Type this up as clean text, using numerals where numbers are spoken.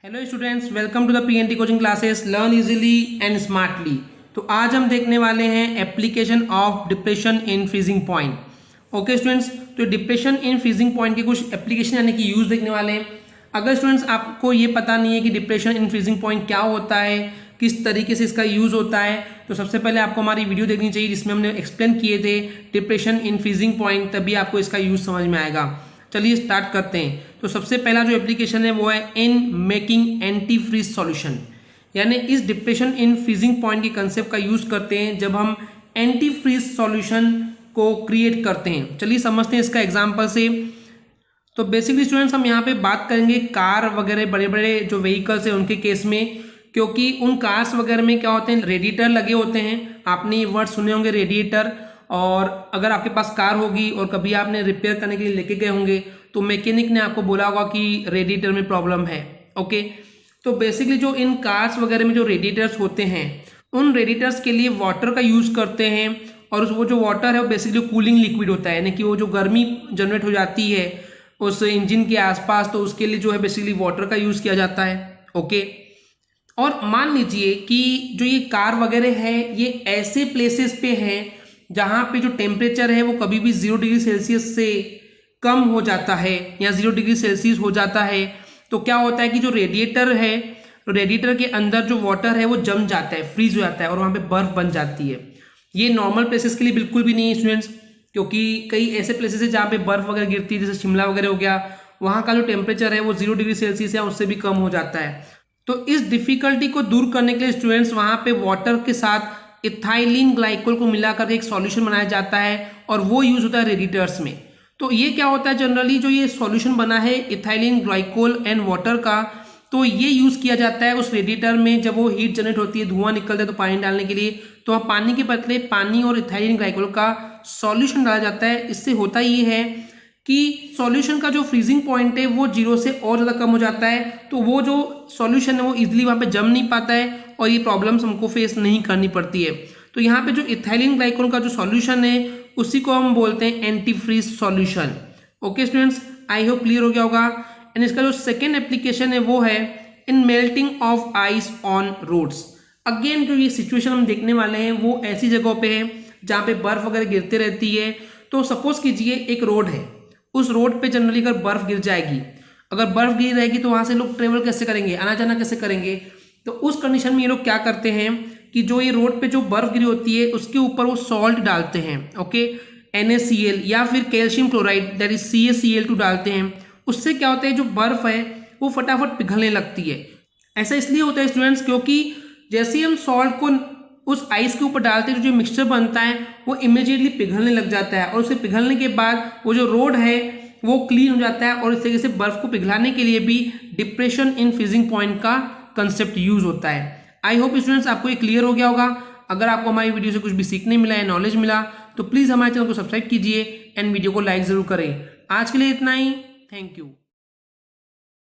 Hello students, welcome to the PNT coaching classes learn easily and smartly. तो आज हम देखने वाले हैं application of depression in freezing point. Okay students, तो डिप्रेशन इन फ्रीजिंग पॉइंट के कुछ एप्लीकेशन यानी कि यूज देखने वाले हैं। अगर स्टूडेंट्स आपको ये पता नहीं है कि डिप्रेशन इन फ्रीजिंग पॉइंट क्या होता है, किस तरीके से इसका यूज होता है, तो सबसे पहले आपको हमारी वीडियो देखनी चाहिए जिसमें हमने एक्सप्लेन किए थे डिप्रेशन इन फ्रीजिंग पॉइंट, तभी आपको इसका यूज समझ में आएगा। चलिए स्टार्ट करते हैं। तो सबसे पहला जो एप्लीकेशन है वो है in making anti freeze solution, यानी इस डिप्रेशन इन फ्रीजिंग पॉइंट के कंसेप्ट का यूज करते हैं जब हम एंटी फ्रीज सॉल्यूशन को क्रिएट करते हैं। चलिए समझते हैं इसका एग्जांपल से। तो बेसिकली स्टूडेंट्स हम यहाँ पे बात करेंगे कार वगैरह बड़े बड़े जो व्हीकल्स है उनके केस में, क्योंकि उन कार्स वगैरह में क्या होते हैं, रेडिएटर लगे होते हैं। आपने ये वर्ड सुने होंगे रेडिएटर। और अगर आपके पास कार होगी और कभी आपने रिपेयर करने के लिए लेके गए होंगे तो मैकेनिक ने आपको बोला होगा कि रेडिएटर में प्रॉब्लम है। ओके, तो बेसिकली जो इन कार्स वगैरह में जो रेडिएटर्स होते हैं उन रेडिएटर्स के लिए वाटर का यूज करते हैं। और वो जो वाटर है वो बेसिकली कूलिंग लिक्विड होता है, यानी कि वो जो गर्मी जनरेट हो जाती है उस इंजन के आसपास, तो उसके लिए जो है बेसिकली वाटर का यूज किया जाता है। ओके, और मान लीजिए कि जो ये कार वगैरह है ये ऐसे प्लेसेस पे है जहां पे जो टेम्परेचर है वो कभी भी 0 डिग्री सेल्सियस से कम हो जाता है या 0 डिग्री सेल्सियस हो जाता है। तो क्या होता है कि जो रेडिएटर है, रेडिएटर के अंदर जो वाटर है वो जम जाता है, फ्रीज हो जाता है और वहां पे बर्फ बन जाती है। ये नॉर्मल प्लेसेस के लिए बिल्कुल भी नहीं है स्टूडेंट्स, क्योंकि कई ऐसे प्लेसेस है जहाँ पे बर्फ वगैरह गिरती है, जैसे शिमला वगैरह हो गया, वहां का जो टेम्परेचर है वो 0 डिग्री सेल्सियस या उससे भी कम हो जाता है। तो इस डिफिकल्टी को दूर करने के लिए स्टूडेंट्स वहां पे वाटर के साथ इथाइलिन ग्लाइकोल को मिलाकर एक सॉल्यूशन बनाया जाता है और वो यूज होता है रेडिएटर्स में। तो ये क्या होता है, जनरली जो ये सॉल्यूशन बना है इथाइलिन ग्लाइकोल एंड वाटर का, तो ये यूज किया जाता है उस रेडिएटर में जब वो हीट जनरेट होती है, धुआं निकलता है तो पानी डालने के लिए। तो वहाँ पानी के बदले पानी और इथाइलिन ग्लाइकोल का सॉल्यूशन डाला जाता है। इससे होता ये है कि सॉल्यूशन का जो फ्रीजिंग पॉइंट है वो 0 से और ज़्यादा कम हो जाता है, तो वो जो सॉल्यूशन है वो इजीली वहाँ पे जम नहीं पाता है और ये प्रॉब्लम्स हमको फेस नहीं करनी पड़ती है। तो यहाँ पे जो इथाइलिन ग्लाइकोल का जो सॉल्यूशन है उसी को हम बोलते हैं anti freeze solution. Okay students, I hope clear हो गया होगा। एंड इसका जो सेकेंड एप्लीकेशन है वो है in melting of ice on roads. Again जो ये सिचुएशन हम देखने वाले हैं वो ऐसी जगहों पे है जहाँ पे बर्फ वगैरह गिरती रहती है। तो सपोज कीजिए एक रोड है, उस रोड पे जनरली अगर बर्फ गिर जाएगी, अगर बर्फ गिरी रहेगी तो वहां से लोग ट्रेवल कैसे करेंगे, आना जाना कैसे करेंगे। तो उस कंडीशन में ये लोग क्या करते हैं कि जो ये रोड पे जो बर्फ गिरी होती है उसके ऊपर वो सॉल्ट डालते हैं। ओके, NaCl या फिर calcium chloride that is CaCl2 डालते हैं। उससे क्या होता है, जो बर्फ है वो फटाफट पिघलने लगती है। ऐसा इसलिए होता है स्टूडेंट्स क्योंकि जैसे ही हम सॉल्ट को उस आइस के ऊपर डालते हैं, जो मिक्सचर बनता है वो इमीडिएटली पिघलने लग जाता है और उसे पिघलने के बाद वो जो रोड है वो क्लीन हो जाता है। और इस तरीके से बर्फ को पिघलाने के लिए भी डिप्रेशन इन फ्रीजिंग पॉइंट का कंसेप्ट यूज होता है। आई होप स्टूडेंट्स आपको ये क्लियर हो गया होगा। अगर आपको हमारी वीडियो से कुछ भी सीखने मिला है, नॉलेज मिला, तो प्लीज हमारे चैनल को सब्सक्राइब कीजिए एंड वीडियो को लाइक जरूर करें। आज के लिए इतना ही, थैंक यू।